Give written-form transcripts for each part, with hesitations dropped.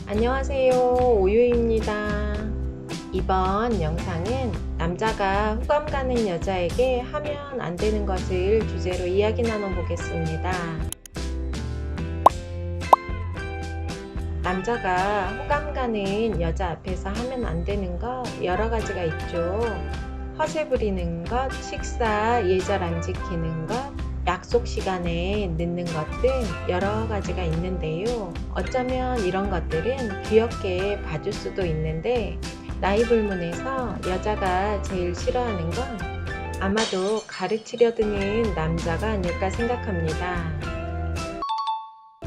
안녕하세요. 오유입니다. 이번 영상은 남자가 호감 가는 여자에게 하면 안 되는 것을 주제로 이야기 나눠보겠습니다. 남자가 호감 가는 여자 앞에서 하면 안 되는 거 여러 가지가 있죠. 허세 부리는 것, 식사 예절 안 지키는 것, 약속 시간에 늦는 것 등 여러 가지가 있는데요. 어쩌면 이런 것들은 귀엽게 봐줄 수도 있는데 나이 불문해서 여자가 제일 싫어하는 건 아마도 가르치려 드는 남자가 아닐까 생각합니다.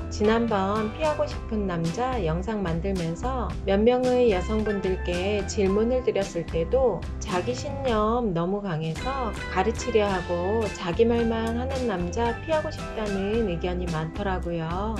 지난번 피하고 싶은 남자 영상 만들면서 몇 명의 여성분들께 질문을 드렸을 때도 자기 신념 너무 강해서 가르치려 하고 자기 말만 하는 남자 피하고 싶다는 의견이 많더라고요.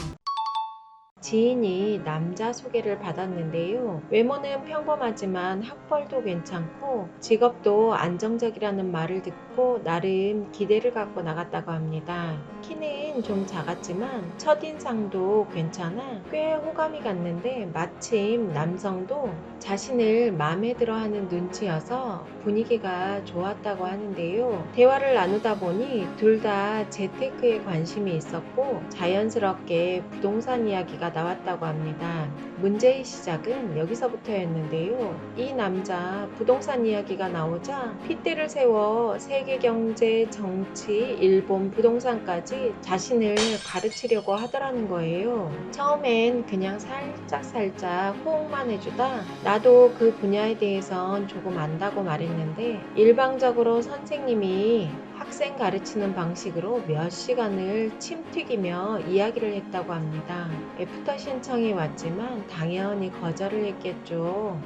지인이 남자 소개를 받았는데요. 외모는 평범하지만 학벌도 괜찮고 직업도 안정적이라는 말을 듣고 나름 기대를 갖고 나갔다고 합니다. 키는 좀 작았지만 첫인상도 괜찮아 꽤 호감이 갔는데 마침 남성도 자신을 마음에 들어하는 눈치여서 분위기가 좋았다고 하는데요. 대화를 나누다 보니 둘 다 재테크에 관심이 있었고 자연스럽게 부동산 이야기가 나왔다고 합니다. 문제의 시작은 여기서부터였는데요. 이 남자 부동산 이야기가 나오자 핏대를 세워 세계 경제, 정치, 일본 부동산까지 자신을 가르치려고 하더라는 거예요. 처음엔 그냥 살짝 호응만 해주다 나도 그 분야에 대해선 조금 안다고 말했는데 일방적으로 선생님이 학생 가르치는 방식으로 몇 시간을 침 튀기며 이야기를 했다고 합니다. 애프터 신청이 왔지만 당연히 거절을 했겠죠.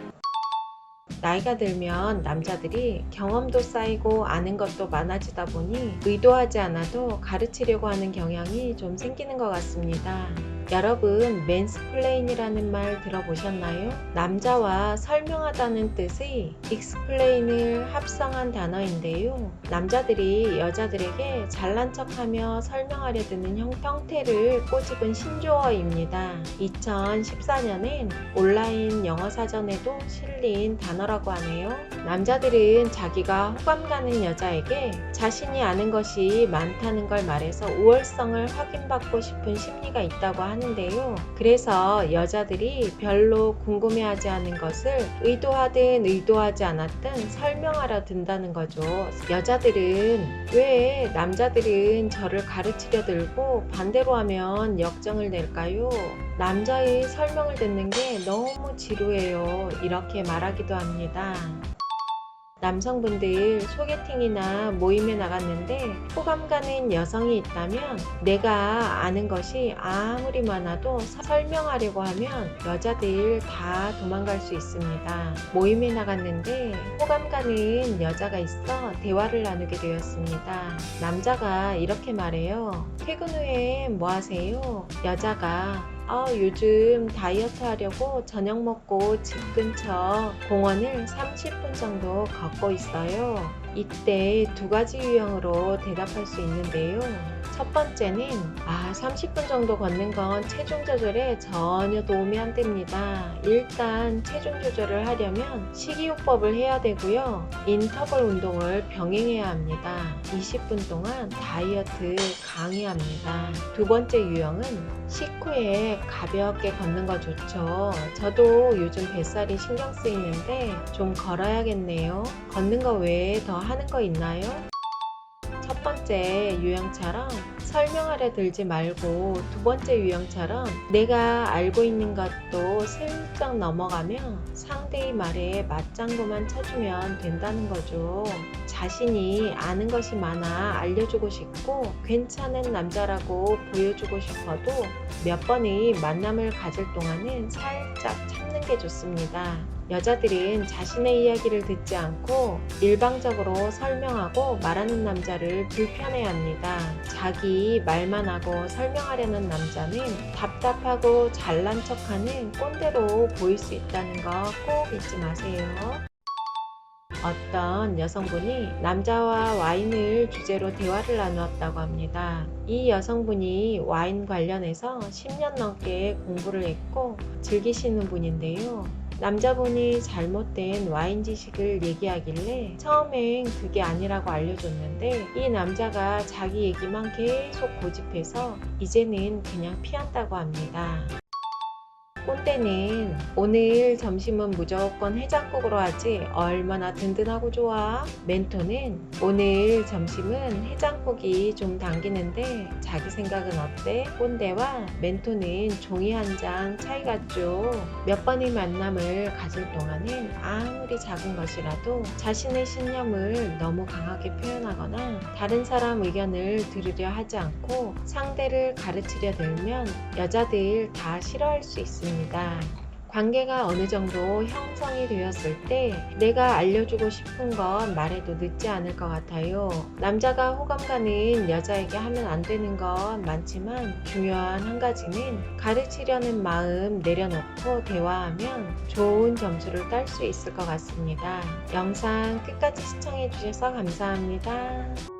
나이가 들면 남자들이 경험도 쌓이고 아는 것도 많아지다 보니 의도하지 않아도 가르치려고 하는 경향이 좀 생기는 것 같습니다. 여러분, 맨스플레인이라는 말 들어보셨나요? 남자와 설명하다는 뜻의 익스플레인을 합성한 단어인데요. 남자들이 여자들에게 잘난 척하며 설명하려 드는 형태를 꼬집은 신조어입니다. 2014년엔 온라인 영어 사전에도 실린 단어라고 하네요. 남자들은 자기가 호감 가는 여자에게 자신이 아는 것이 많다는 걸 말해서 우월성을 확인받고 싶은 심리가 있다고 하는데요. 그래서 여자들이 별로 궁금해하지 않은 것을 의도하든 의도하지 않았든 설명하려 든다는 거죠. 여자들은 왜 남자들은 저를 가르치려 들고 반대로 하면 역정을 낼까요? 남자의 설명을 듣는 게 너무 지루해요. 이렇게 말하기도 합니다. 남성분들 소개팅이나 모임에 나갔는데 호감 가는 여성이 있다면 내가 아는 것이 아무리 많아도 설명하려고 하면 여자들 다 도망갈 수 있습니다. 모임에 나갔는데 호감 가는 여자가 있어 대화를 나누게 되었습니다. 남자가 이렇게 말해요. 퇴근 후에 뭐 하세요? 여자가 요즘 다이어트 하려고 저녁 먹고 집 근처 공원을 30분 정도 걷고 있어요. 이때 두 가지 유형으로 대답할 수 있는데요. 첫 번째는 30분 정도 걷는 건 체중 조절에 전혀 도움이 안 됩니다. 일단 체중 조절을 하려면 식이요법을 해야 되고요. 인터벌 운동을 병행해야 합니다. 20분 동안 다이어트 강해야 합니다. 두 번째 유형은 식후에 가볍게 걷는 거 좋죠. 저도 요즘 뱃살이 신경 쓰이는데 좀 걸어야겠네요. 걷는 거 외에 더 하는 거 있나요? 첫 번째 유형처럼 설명하려 들지 말고 두 번째 유형처럼 내가 알고 있는 것도 슬쩍 넘어가며 상대의 말에 맞장구만 쳐주면 된다는 거죠. 자신이 아는 것이 많아 알려주고 싶고 괜찮은 남자라고 보여주고 싶어도 몇 번의 만남을 가질 동안은 살짝 참는 게 좋습니다. 여자들은 자신의 이야기를 듣지 않고 일방적으로 설명하고 말하는 남자를 불편해합니다. 자기 말만 하고 설명하려는 남자는 답답하고 잘난 척하는 꼰대로 보일 수 있다는 거 꼭 잊지 마세요. 어떤 여성분이 남자와 와인을 주제로 대화를 나누었다고 합니다. 이 여성분이 와인 관련해서 10년 넘게 공부를 했고 즐기시는 분인데요. 남자분이 잘못된 와인 지식을 얘기하길래 처음엔 그게 아니라고 알려줬는데 이 남자가 자기 얘기만 계속 고집해서 이제는 그냥 피한다고 합니다. 꼰대는 오늘 점심은 무조건 해장국으로 하지 얼마나 든든하고 좋아. 멘토는 오늘 점심은 해장국이 좀 당기는데 자기 생각은 어때? 꼰대와 멘토는 종이 한 장 차이 같죠. 몇 번의 만남을 가질 동안은 아무리 작은 것이라도 자신의 신념을 너무 강하게 표현하거나 다른 사람 의견을 들으려 하지 않고 상대를 가르치려 들면 여자들 다 싫어할 수 있습니다. 관계가 어느 정도 형성이 되었을 때 내가 알려주고 싶은 건 말해도 늦지 않을 것 같아요. 남자가 호감 가는 여자에게 하면 안 되는 건 많지만 중요한 한 가지는 가르치려는 마음 내려놓고 대화하면 좋은 점수를 딸 수 있을 것 같습니다. 영상 끝까지 시청해 주셔서 감사합니다.